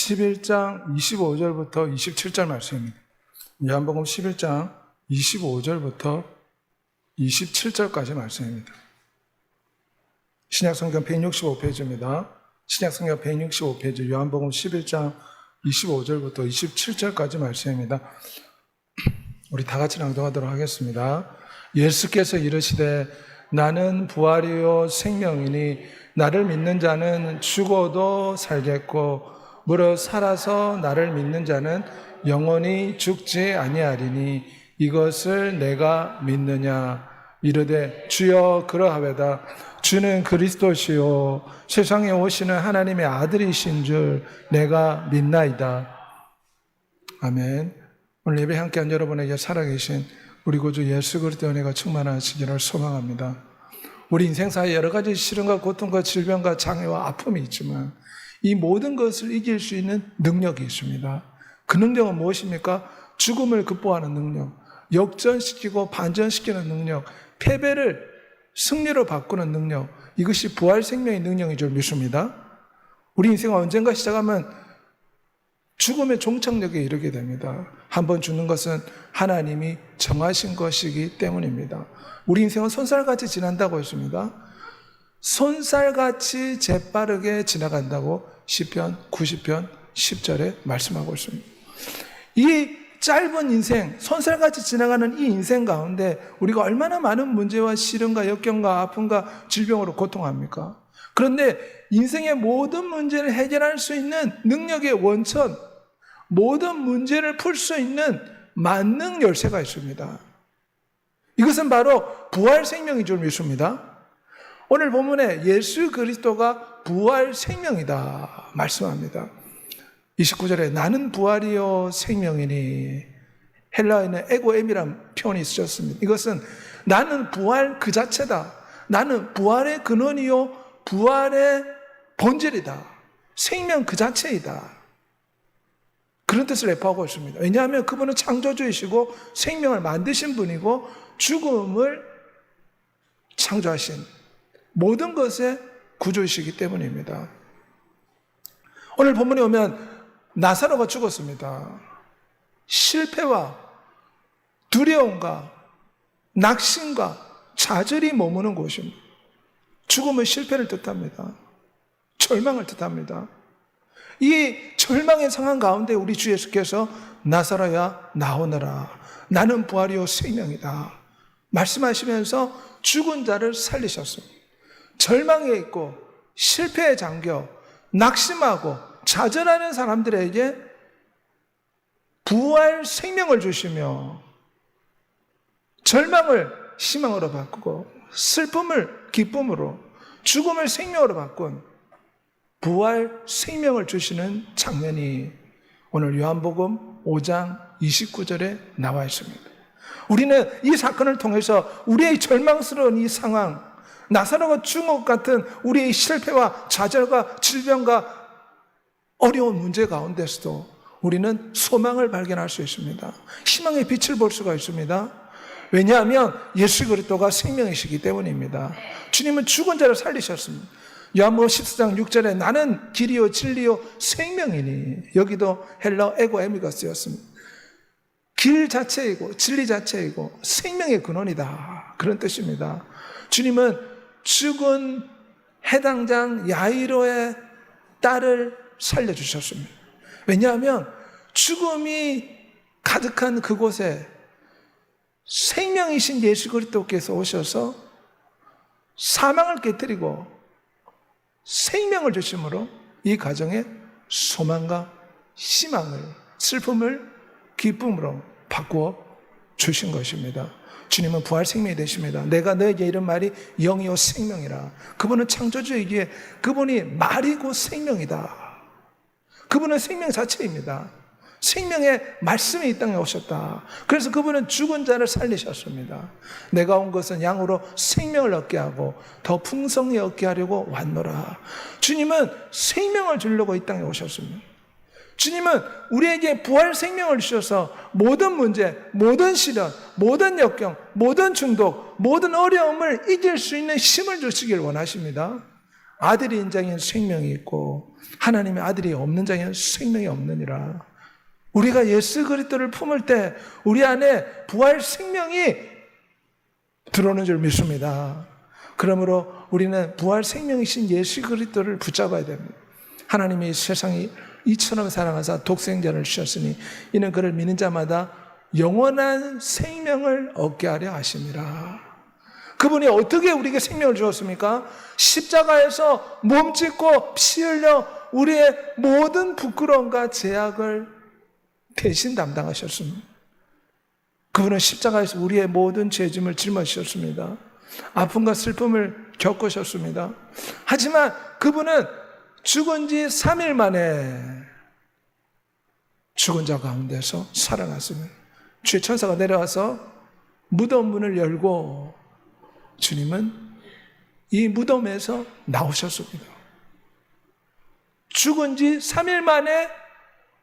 11장 25절부터 27절 말씀입니다. 요한복음 11장 25절부터 27절까지 말씀입니다. 신약성경 165페이지입니다. 신약성경 165페이지 요한복음 11장 25절부터 27절까지 말씀입니다. 우리 다 같이 낭독하도록 하겠습니다. 예수께서 이르시되 나는 부활이요 생명이니 나를 믿는 자는 죽어도 살겠고 무릇 살아서 나를 믿는 자는 영원히 죽지 아니하리니 이것을 내가 믿느냐. 이르되 주여 그러하외다. 주는 그리스도시요 세상에 오시는 하나님의 아들이신 줄 내가 믿나이다. 아멘. 오늘 예배 함께한 여러분에게 살아계신 우리 구주 예수 그리스도의 은혜가 충만하시기를 소망합니다. 우리 인생사에 여러 가지 시련과 고통과 질병과 장애와 아픔이 있지만 이 모든 것을 이길 수 있는 능력이 있습니다. 그 능력은 무엇입니까? 죽음을 극복하는 능력, 역전시키고 반전시키는 능력, 패배를 승리로 바꾸는 능력, 이것이 부활 생명의 능력인 줄 믿습니다. 우리 인생은 언젠가 시작하면 죽음의 종착역에 이르게 됩니다. 한번 죽는 것은 하나님이 정하신 것이기 때문입니다. 우리 인생은 손살같이 지난다고 했습니다. 손살같이 재빠르게 지나간다고 시편 90편 10절에 말씀하고 있습니다. 이 짧은 인생, 손살같이 지나가는 이 인생 가운데 우리가 얼마나 많은 문제와 시련과 역경과 아픔과 질병으로 고통합니까? 그런데 인생의 모든 문제를 해결할 수 있는 능력의 원천, 모든 문제를 풀 수 있는 만능 열쇠가 있습니다. 이것은 바로 부활 생명인 줄 믿습니다. 오늘 본문에 예수 그리스도가 부활 생명이다 말씀합니다. 29절에 나는 부활이요 생명이니, 헬라어에는 에고엠이라는 표현이 쓰셨습니다. 이것은 나는 부활 그 자체다. 나는 부활의 근원이요 부활의 본질이다. 생명 그 자체이다. 그런 뜻을 내포하고 있습니다. 왜냐하면 그분은 창조주이시고 생명을 만드신 분이고 죽음을 창조하신 모든 것의 구주이시기 때문입니다. 오늘 본문에 오면 나사로가 죽었습니다. 실패와 두려움과 낙심과 좌절이 머무는 곳입니다. 죽음은 실패를 뜻합니다. 절망을 뜻합니다. 이 절망의 상황 가운데 우리 주 예수께서 나사로야 나오너라. 나는 부활이요 생명이다. 말씀하시면서 죽은 자를 살리셨습니다. 절망에 있고 실패에 잠겨 낙심하고 좌절하는 사람들에게 부활 생명을 주시며 절망을 희망으로 바꾸고 슬픔을 기쁨으로 죽음을 생명으로 바꾼 부활 생명을 주시는 장면이 오늘 요한복음 5장 29절에 나와 있습니다. 우리는 이 사건을 통해서 우리의 절망스러운 이 상황, 나사로가 죽은 것 같은 우리의 실패와 좌절과 질병과 어려운 문제 가운데서도 우리는 소망을 발견할 수 있습니다. 희망의 빛을 볼 수가 있습니다. 왜냐하면 예수 그리스도가 생명이시기 때문입니다. 주님은 죽은 자를 살리셨습니다. 요한복음 14장 6절에 나는 길이요 진리요 생명이니, 여기도 헬라어 에고에미가 쓰였습니다. 길 자체이고 진리 자체이고 생명의 근원이다, 그런 뜻입니다. 주님은 죽은 해당장 야이로의 딸을 살려주셨습니다. 왜냐하면 죽음이 가득한 그곳에 생명이신 예수 그리스도께서 오셔서 사망을 깨뜨리고 생명을 주심으로 이 가정에 소망과 희망을, 슬픔을 기쁨으로 바꾸어 주신 것입니다. 주님은 부활 생명이 되십니다. 내가 너에게 이런 말이 영이요 생명이라. 그분은 창조주이기에 그분이 말이고 생명이다. 그분은 생명 자체입니다. 생명의 말씀이 이 땅에 오셨다. 그래서 그분은 죽은 자를 살리셨습니다. 내가 온 것은 양으로 생명을 얻게 하고 더 풍성히 얻게 하려고 왔노라. 주님은 생명을 주려고 이 땅에 오셨습니다. 주님은 우리에게 부활 생명을 주셔서 모든 문제, 모든 시련, 모든 역경, 모든 중독, 모든 어려움을 이길 수 있는 힘을 주시길 원하십니다. 아들이 있는 자에게는 생명이 있고 하나님의 아들이 없는 자에게는 생명이 없느니라. 우리가 예수 그리스도를 품을 때 우리 안에 부활 생명이 들어오는 줄 믿습니다. 그러므로 우리는 부활 생명이신 예수 그리스도를 붙잡아야 됩니다. 하나님이 세상이 이처럼 사랑하사 독생자를 주셨으니 이는 그를 믿는 자마다 영원한 생명을 얻게 하려 하심이라. 그분이 어떻게 우리에게 생명을 주었습니까? 십자가에서 몸짓고 피 흘려 우리의 모든 부끄러움과 제약을 대신 담당하셨습니다. 그분은 십자가에서 우리의 모든 죄짐을 짊어지셨습니다. 아픔과 슬픔을 겪으셨습니다. 하지만 그분은 죽은 지 3일 만에 죽은 자 가운데서 살아났습니다. 주의 천사가 내려와서 무덤 문을 열고 주님은 이 무덤에서 나오셨습니다. 죽은 지 3일 만에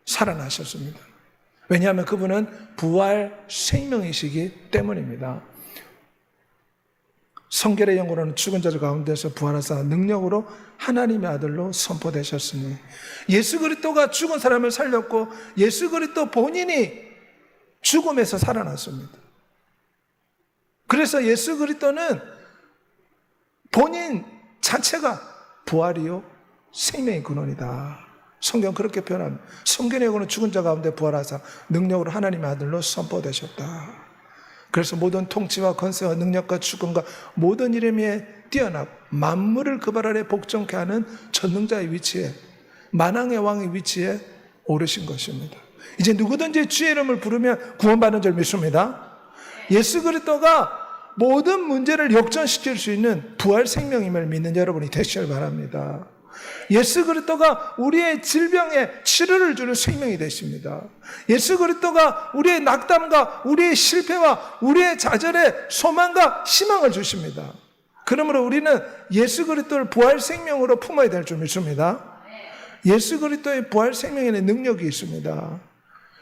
살아나셨습니다. 왜냐하면 그분은 부활 생명이시기 때문입니다. 성결의 영으로는 죽은 자 가운데서 부활하사 능력으로 하나님의 아들로 선포되셨으니 예수 그리스도가 죽은 사람을 살렸고 예수 그리스도 본인이 죽음에서 살아났습니다. 그래서 예수 그리스도는 본인 자체가 부활이요 생명의 근원이다. 성경 그렇게 표현합니다. 성경의 영으로는 죽은 자 가운데 부활하사 능력으로 하나님의 아들로 선포되셨다. 그래서 모든 통치와 권세와 능력과 주권과 모든 이름에 뛰어나고 만물을 그 발 아래 복종케 하는 전능자의 위치에 만왕의 왕의 위치에 오르신 것입니다. 이제 누구든지 주의 이름을 부르면 구원받는 줄 믿습니다. 예수 그리스도가 모든 문제를 역전시킬 수 있는 부활 생명임을 믿는 여러분이 되시길 바랍니다. 예수 그리스도가 우리의 질병에 치료를 주는 생명이 되십니다. 예수 그리스도가 우리의 낙담과 우리의 실패와 우리의 좌절에 소망과 희망을 주십니다. 그러므로 우리는 예수 그리스도를 부활 생명으로 품어야 될 줄 믿습니다. 예수 그리스도의 부활 생명에는 능력이 있습니다.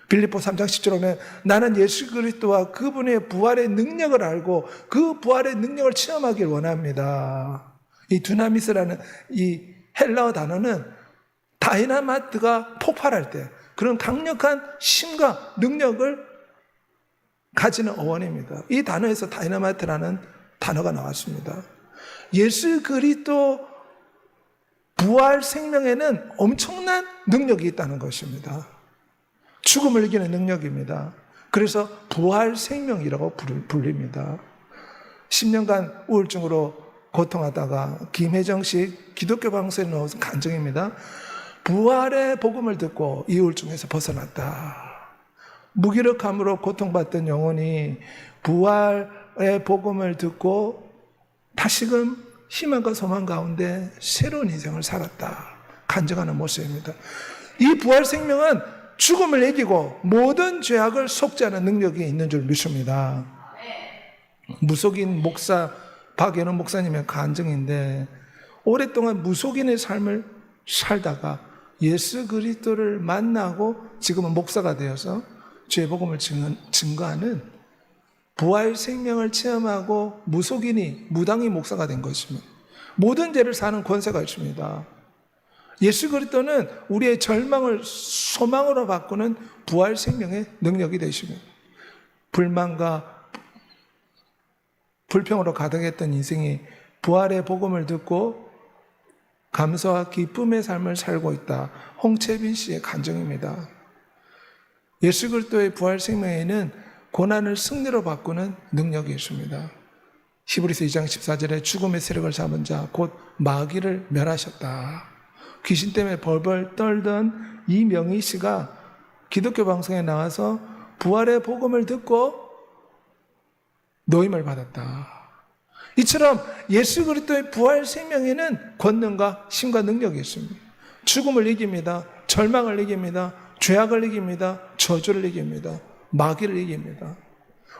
빌립보 3장 10절에 보면 나는 예수 그리스도와 그분의 부활의 능력을 알고 그 부활의 능력을 체험하길 원합니다. 이 두나미스라는 이 헬라어 단어는 다이나마이트가 폭발할 때 그런 강력한 힘과 능력을 가지는 어원입니다. 이 단어에서 다이나마이트라는 단어가 나왔습니다. 예수 그리스도 부활 생명에는 엄청난 능력이 있다는 것입니다. 죽음을 이기는 능력입니다. 그래서 부활 생명이라고 불립니다. 10년간 우울증으로 고통하다가 김혜정식 기독교 방송에 나온 간증입니다. 부활의 복음을 듣고 이 우울증에서 벗어났다. 무기력함으로 고통받던 영혼이 부활의 복음을 듣고 다시금 희망과 소망 가운데 새로운 인생을 살았다. 간증하는 모습입니다. 이 부활 생명은 죽음을 이기고 모든 죄악을 속죄하는 능력이 있는 줄 믿습니다. 무속인 목사 박연호 목사님의 간증인데 오랫동안 무속인의 삶을 살다가 예수 그리스도를 만나고 지금은 목사가 되어서 죄 복음을 증거하는 부활 생명을 체험하고 무속인이 무당이 목사가 된 것입니다. 모든 죄를 사는 권세가 있습니다. 예수 그리스도는 우리의 절망을 소망으로 바꾸는 부활 생명의 능력이 되십니다. 불만과 불평으로 가득했던 인생이 부활의 복음을 듣고 감사와 기쁨의 삶을 살고 있다. 홍채빈 씨의 간증입니다. 예수 그리스도의 부활 생명에는 고난을 승리로 바꾸는 능력이 있습니다. 히브리서 2장 14절에 죽음의 세력을 잡은 자 곧 마귀를 멸하셨다. 귀신 때문에 벌벌 떨던 이명희 씨가 기독교 방송에 나와서 부활의 복음을 듣고 노임을 받았다. 이처럼 예수 그리스도의 부활 생명에는 권능과 힘과 능력이 있습니다. 죽음을 이깁니다. 절망을 이깁니다. 죄악을 이깁니다. 저주를 이깁니다. 마귀를 이깁니다.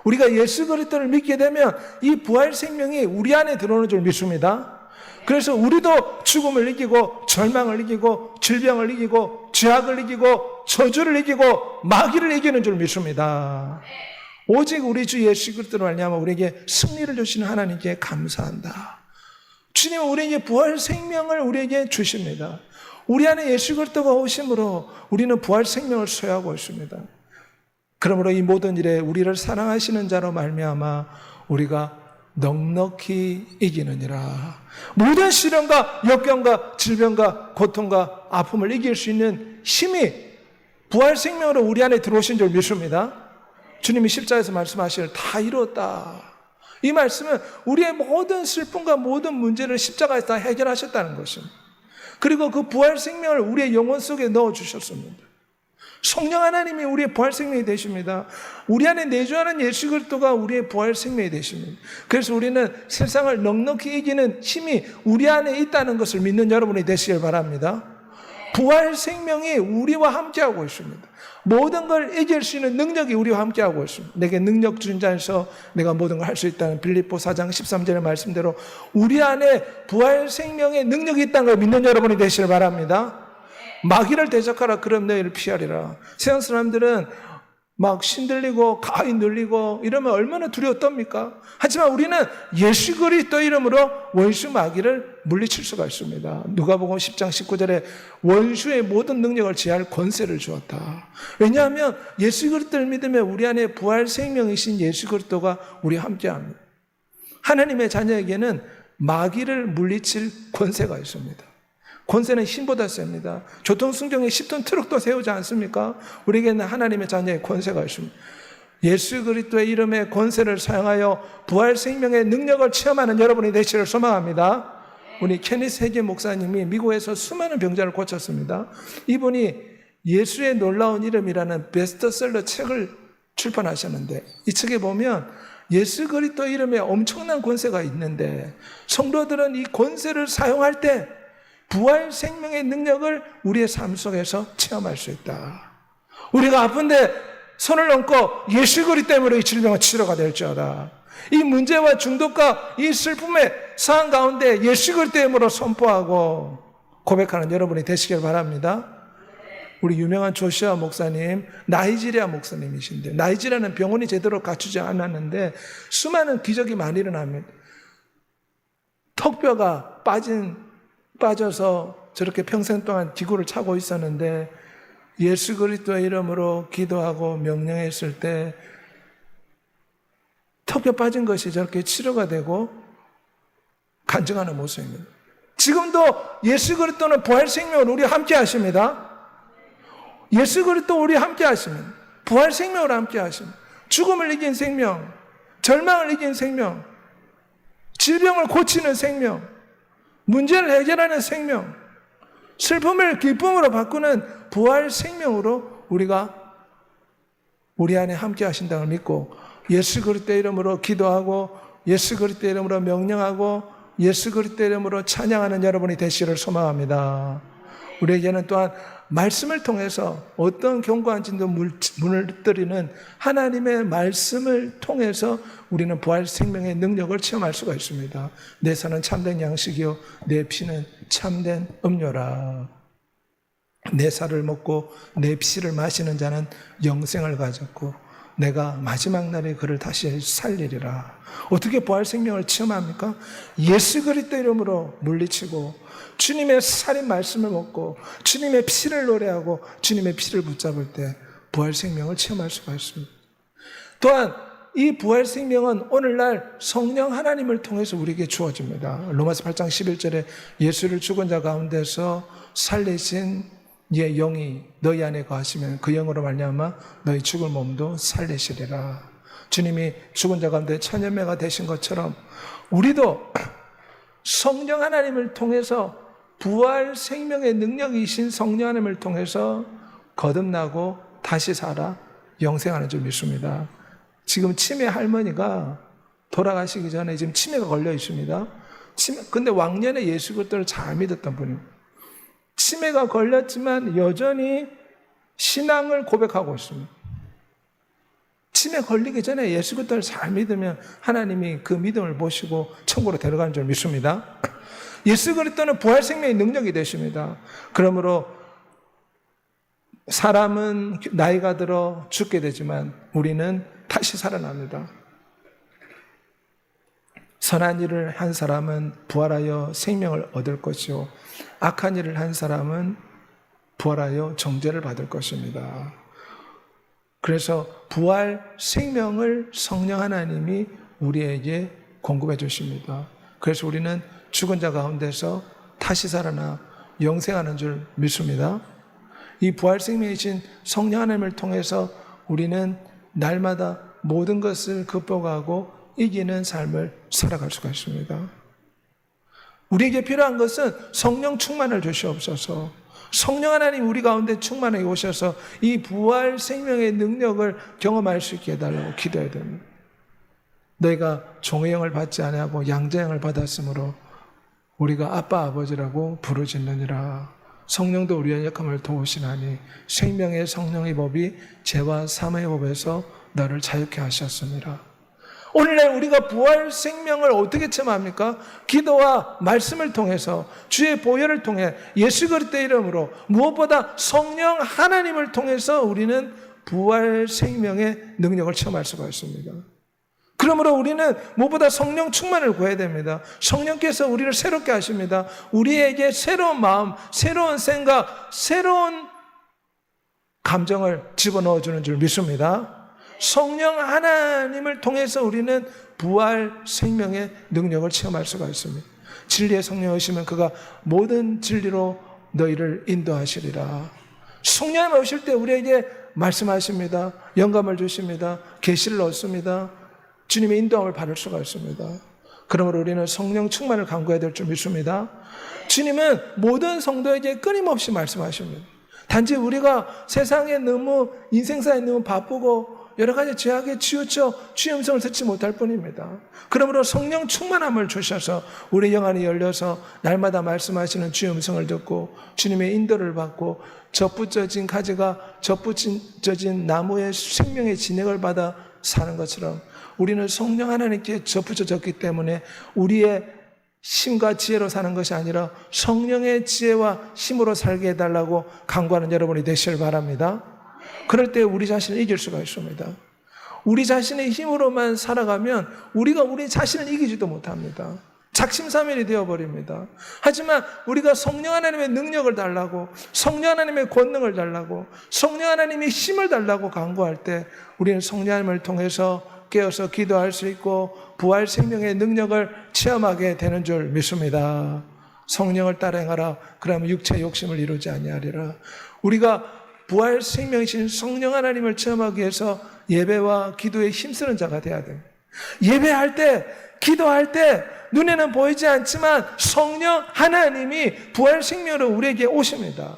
우리가 예수 그리스도를 믿게 되면 이 부활 생명이 우리 안에 들어오는 줄 믿습니다. 그래서 우리도 죽음을 이기고 절망을 이기고 질병을 이기고 죄악을 이기고 저주를 이기고 마귀를 이기는 줄 믿습니다. 오직 우리 주 예수 그리스도로 말미암아 우리에게 승리를 주시는 하나님께 감사한다. 주님은 우리에게 부활 생명을 우리에게 주십니다. 우리 안에 예수 그리스도가 오심으로 우리는 부활 생명을 소유하고 있습니다. 그러므로 이 모든 일에 우리를 사랑하시는 자로 말미암아 우리가 넉넉히 이기느니라. 모든 시련과 역경과 질병과 고통과 아픔을 이길 수 있는 힘이 부활 생명으로 우리 안에 들어오신 줄 믿습니다. 주님이 십자가에서 말씀하시길 다 이루었다. 이 말씀은 우리의 모든 슬픔과 모든 문제를 십자가에서 다 해결하셨다는 것입니다. 그리고 그 부활 생명을 우리의 영혼 속에 넣어주셨습니다. 성령 하나님이 우리의 부활 생명이 되십니다. 우리 안에 내주하는 예수 그리스도가 우리의 부활 생명이 되십니다. 그래서 우리는 세상을 넉넉히 이기는 힘이 우리 안에 있다는 것을 믿는 여러분이 되시길 바랍니다. 부활 생명이 우리와 함께하고 있습니다. 모든 걸 이길 수 있는 능력이 우리와 함께하고 있습니다. 내게 능력 준 자에서 내가 모든 걸 할 수 있다는 빌립보 4장 13절의 말씀대로 우리 안에 부활 생명의 능력이 있다는 걸 믿는 여러분이 되시길 바랍니다. 마귀를 대적하라 그럼 너희를 피하리라. 세상 사람들은 막 신들리고 가위 눌리고 이러면 얼마나 두려웠답니까? 하지만 우리는 예수 그리스도 이름으로 원수 마귀를 물리칠 수가 있습니다. 누가복음 10장 19절에 원수의 모든 능력을 제할 권세를 주었다. 왜냐하면 예수 그리스도를 믿으면 우리 안에 부활 생명이신 예수 그리스도가 우리와 함께합니다. 하나님의 자녀에게는 마귀를 물리칠 권세가 있습니다. 권세는 힘보다 셉니다. 교통순경에 10톤 트럭도 세우지 않습니까? 우리에게는 하나님의 자녀의 권세가 있습니다. 예수 그리스도의 이름의 권세를 사용하여 부활 생명의 능력을 체험하는 여러분이 되시기를 소망합니다. 우리 케니스 해게 목사님이 미국에서 수많은 병자를 고쳤습니다. 이분이 예수의 놀라운 이름이라는 베스트셀러 책을 출판하셨는데 이 책에 보면 예수 그리스도 이름에 엄청난 권세가 있는데 성도들은 이 권세를 사용할 때 부활 생명의 능력을 우리의 삶 속에서 체험할 수 있다. 우리가 아픈데 손을 얹고 예수 그리스도 때문에 이 질병은 치료가 될지어다. 이 문제와 중독과 이 슬픔의 상황 가운데 예수 그리스도 때문에 선포하고 고백하는 여러분이 되시길 바랍니다. 우리 유명한 조시아 목사님, 나이지리아 목사님이신데 나이지리아는 병원이 제대로 갖추지 않았는데 수많은 기적이 많이 일어납니다. 턱뼈가 빠져서 저렇게 평생 동안 기구를 차고 있었는데 예수 그리스도의 이름으로 기도하고 명령했을 때 턱뼈 빠진 것이 저렇게 치료가 되고 간증하는 모습입니다. 지금도 예수 그리스도는 부활 생명을 우리와 함께 하십니다. 예수 그리스도 우리와 함께 하십니다. 부활 생명으로 함께 하십니다. 죽음을 이긴 생명, 절망을 이긴 생명, 질병을 고치는 생명, 문제를 해결하는 생명, 슬픔을 기쁨으로 바꾸는 부활 생명으로 우리가 우리 안에 함께 하신다고 믿고 예수 그리스도 이름으로 기도하고 예수 그리스도 이름으로 명령하고 예수 그리스도 이름으로 찬양하는 여러분이 되시기를 소망합니다. 우리에게는 또한 말씀을 통해서 어떤 견고한 진도 무너뜨리는 하나님의 말씀을 통해서 우리는 부활 생명의 능력을 체험할 수가 있습니다. 내 살은 참된 양식이요 내 피는 참된 음료라. 내 살을 먹고 내 피를 마시는 자는 영생을 가졌고 내가 마지막 날에 그를 다시 살리리라. 어떻게 부활 생명을 체험합니까? 예수 그리스도 이름으로 물리치고 주님의 살인 말씀을 먹고 주님의 피를 노래하고 주님의 피를 붙잡을 때 부활 생명을 체험할 수가 있습니다. 또한 이 부활 생명은 오늘날 성령 하나님을 통해서 우리에게 주어집니다. 로마서 8장 11절에 예수를 죽은 자 가운데서 살리신 예 영이 너희 안에 거하시면 그 영으로 말미암아 너희 죽을 몸도 살리시리라. 주님이 죽은 자 가운데 천연매가 되신 것처럼 우리도 성령 하나님을 통해서 부활 생명의 능력이신 성령 하나님을 통해서 거듭나고 다시 살아 영생하는 줄 믿습니다. 지금 치매 할머니가 돌아가시기 전에 지금 치매가 걸려 있습니다. 근데 왕년에 예수 그리스도를 잘 믿었던 분입니다. 치매가 걸렸지만 여전히 신앙을 고백하고 있습니다. 치매 걸리기 전에 예수 그리스도를 잘 믿으면 하나님이 그 믿음을 보시고 천국으로 데려가는 줄 믿습니다. 예수 그리스도는 부활 생명의 능력이 되십니다. 그러므로 사람은 나이가 들어 죽게 되지만 우리는 다시 살아납니다. 선한 일을 한 사람은 부활하여 생명을 얻을 것이요 악한 일을 한 사람은 부활하여 정죄를 받을 것입니다. 그래서 부활 생명을 성령 하나님이 우리에게 공급해 주십니다. 그래서 우리는 죽은 자 가운데서 다시 살아나 영생하는 줄 믿습니다. 이 부활 생명이신 성령 하나님을 통해서 우리는 날마다 모든 것을 극복하고 이기는 삶을 살아갈 수가 있습니다. 우리에게 필요한 것은 성령 충만을 주시옵소서. 성령 하나님 우리 가운데 충만하게 오셔서 이 부활 생명의 능력을 경험할 수 있게 해달라고 기도해야 됩니다. 너희가 종의 영을 받지 아니하고 양자의 영을 받았으므로 우리가 아빠 아버지라고 부르짖느니라. 성령도 우리의 약함을 도우시나니 생명의 성령의 법이 죄와 사망의 법에서 너를 자유케 하셨습니다. 오늘날 우리가 부활 생명을 어떻게 체험합니까? 기도와 말씀을 통해서 주의 보혈을 통해 예수 그리스도의 이름으로 무엇보다 성령 하나님을 통해서 우리는 부활 생명의 능력을 체험할 수가 있습니다. 그러므로 우리는 무엇보다 성령 충만을 구해야 됩니다. 성령께서 우리를 새롭게 하십니다. 우리에게 새로운 마음, 새로운 생각, 새로운 감정을 집어넣어주는 줄 믿습니다. 성령 하나님을 통해서 우리는 부활 생명의 능력을 체험할 수가 있습니다. 진리의 성령 오시면 그가 모든 진리로 너희를 인도하시리라. 성령님 오실 때 우리에게 말씀하십니다. 영감을 주십니다. 계시를 얻습니다. 주님의 인도함을 받을 수가 있습니다. 그러므로 우리는 성령 충만을 간구해야 될 줄 믿습니다. 주님은 모든 성도에게 끊임없이 말씀하십니다. 단지 우리가 세상에 너무 인생사에 너무 바쁘고 여러 가지 죄악에 치우쳐 주의 음성을 듣지 못할 뿐입니다. 그러므로 성령 충만함을 주셔서 우리 영 안이 열려서 날마다 말씀하시는 주의 음성을 듣고 주님의 인도를 받고 접붙여진 가지가 접붙여진 나무의 생명의 진액을 받아 사는 것처럼 우리는 성령 하나님께 접붙여졌기 때문에 우리의 힘과 지혜로 사는 것이 아니라 성령의 지혜와 힘으로 살게 해달라고 간구하는 여러분이 되시길 바랍니다. 그럴 때 우리 자신을 이길 수가 있습니다. 우리 자신의 힘으로만 살아가면 우리가 우리 자신을 이기지도 못합니다. 작심삼일이 되어버립니다. 하지만 우리가 성령 하나님의 능력을 달라고, 성령 하나님의 권능을 달라고, 성령 하나님의 힘을 달라고 간구할 때 우리는 성령 하나님을 통해서 깨어서 기도할 수 있고 부활 생명의 능력을 체험하게 되는 줄 믿습니다. 성령을 따라 행하라. 그러면 육체의 욕심을 이루지 아니하리라. 우리가 부활 생명이신 성령 하나님을 체험하기 위해서 예배와 기도에 힘쓰는 자가 되어야 됩니다. 예배할 때, 기도할 때 눈에는 보이지 않지만 성령 하나님이 부활 생명으로 우리에게 오십니다.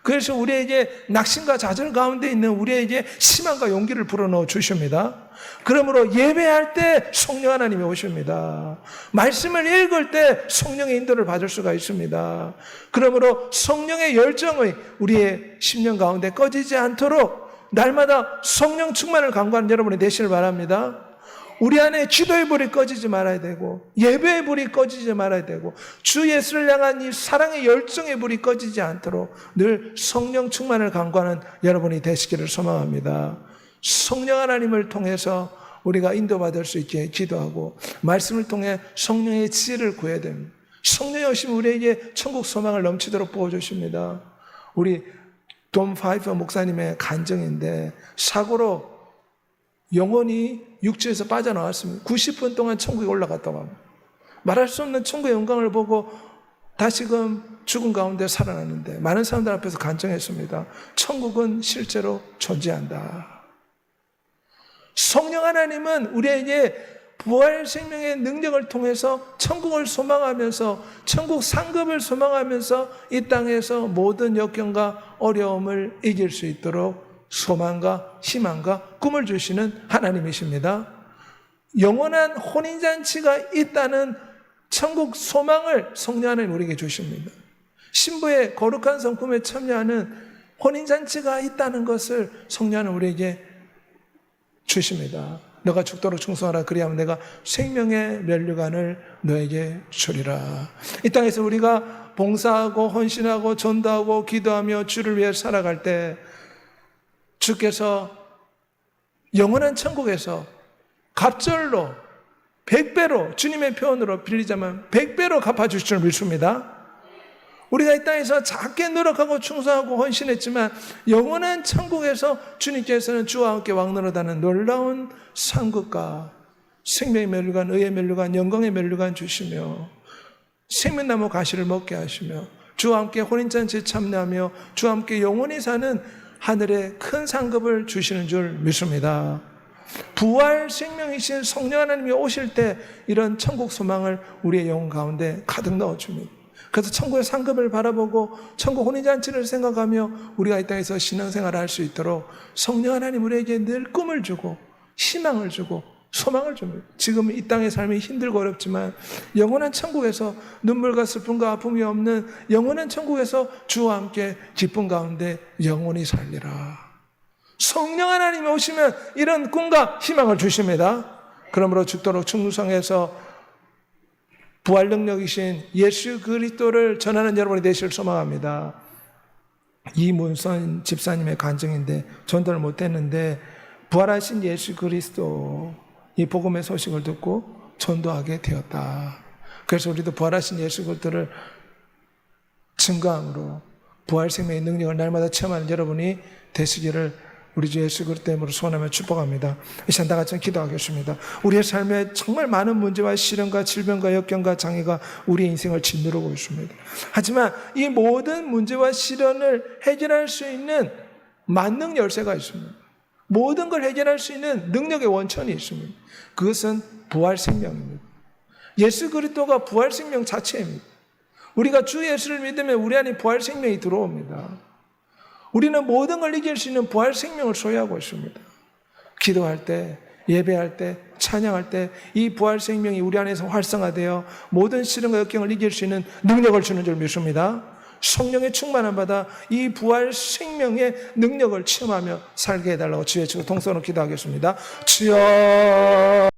그래서 우리에게 낙심과 좌절 가운데 있는 우리에게 희망과 용기를 불어넣어 주십니다. 그러므로 예배할 때 성령 하나님이 오십니다. 말씀을 읽을 때 성령의 인도를 받을 수가 있습니다. 그러므로 성령의 열정이 우리의 심령 가운데 꺼지지 않도록 날마다 성령 충만을 간구하는 여러분이 되시길 바랍니다. 우리 안에 기도의 불이 꺼지지 말아야 되고 예배의 불이 꺼지지 말아야 되고 주 예수를 향한 이 사랑의 열정의 불이 꺼지지 않도록 늘 성령 충만을 간구하는 여러분이 되시기를 소망합니다. 성령 하나님을 통해서 우리가 인도받을 수 있게 기도하고 말씀을 통해 성령의 지혜를 구해야 됩니다. 성령이 오시면 우리에게 천국 소망을 넘치도록 부어주십니다. 우리 돔 파이퍼 목사님의 간증인데 사고로 영혼이 육체에서 빠져나왔습니다. 90분 동안 천국에 올라갔다고 합니다. 말할 수 없는 천국의 영광을 보고 다시금 죽은 가운데 살아났는데 많은 사람들 앞에서 간증했습니다. 천국은 실제로 존재한다. 성령 하나님은 우리에게 부활 생명의 능력을 통해서 천국을 소망하면서 천국 상급을 소망하면서 이 땅에서 모든 역경과 어려움을 이길 수 있도록 소망과 희망과 꿈을 주시는 하나님이십니다. 영원한 혼인잔치가 있다는 천국 소망을 성령 하나님 우리에게 주십니다. 신부의 거룩한 성품에 참여하는 혼인잔치가 있다는 것을 성령 하나님 우리에게 주십니다. 너가 죽도록 충성하라. 그리하면 내가 생명의 면류관을 너에게 주리라. 이 땅에서 우리가 봉사하고 헌신하고 전도하고 기도하며 주를 위해 살아갈 때 주께서 영원한 천국에서 갑절로 100배로, 주님의 표현으로 빌리자면 100배로 갚아주실 줄 믿습니다. 우리가 이 땅에서 작게 노력하고 충성하고 헌신했지만 영원한 천국에서 주님께서는 주와 함께 왕노릇하는 놀라운 상급과 생명의 멸류관, 의의 멸류관, 영광의 멸류관 주시며 생명나무 가시를 먹게 하시며 주와 함께 혼인잔치에 참여하며 주와 함께 영원히 사는 하늘의 큰 상급을 주시는 줄 믿습니다. 부활 생명이신 성령 하나님이 오실 때 이런 천국 소망을 우리의 영혼 가운데 가득 넣어줍니다. 그래서 천국의 상급을 바라보고 천국 혼인잔치를 생각하며 우리가 이 땅에서 신앙생활을 할 수 있도록 성령 하나님 우리에게 늘 꿈을 주고 희망을 주고 소망을 줍니다. 지금 이 땅의 삶이 힘들고 어렵지만 영원한 천국에서 눈물과 슬픔과 아픔이 없는 영원한 천국에서 주와 함께 기쁨 가운데 영원히 살리라. 성령 하나님이 오시면 이런 꿈과 희망을 주십니다. 그러므로 죽도록 충성해서 부활 능력이신 예수 그리스도를 전하는 여러분이 되시길 소망합니다. 이문선 집사님의 간증인데 전도를 못했는데 부활하신 예수 그리스도 이 복음의 소식을 듣고 전도하게 되었다. 그래서 우리도 부활하신 예수 그리스도를 증거함으로 부활 생명의 능력을 날마다 체험하는 여러분이 되시기를 우리 주 예수 그리스도 이름으로 소원하며 축복합니다. 이 시간 다 같이 기도하겠습니다. 우리의 삶에 정말 많은 문제와 시련과 질병과 역경과 장애가 우리의 인생을 짓누르고 있습니다. 하지만 이 모든 문제와 시련을 해결할 수 있는 만능 열쇠가 있습니다. 모든 걸 해결할 수 있는 능력의 원천이 있습니다. 그것은 부활 생명입니다. 예수 그리스도가 부활 생명 자체입니다. 우리가 주 예수를 믿으면 우리 안에 부활 생명이 들어옵니다. 우리는 모든 걸 이길 수 있는 부활 생명을 소유하고 있습니다. 기도할 때, 예배할 때, 찬양할 때 이 부활 생명이 우리 안에서 활성화되어 모든 시련과 역경을 이길 수 있는 능력을 주는 줄 믿습니다. 성령의 충만함 받아 이 부활 생명의 능력을 체험하며 살게 해달라고 주의 주로 동서로 기도하겠습니다. 주여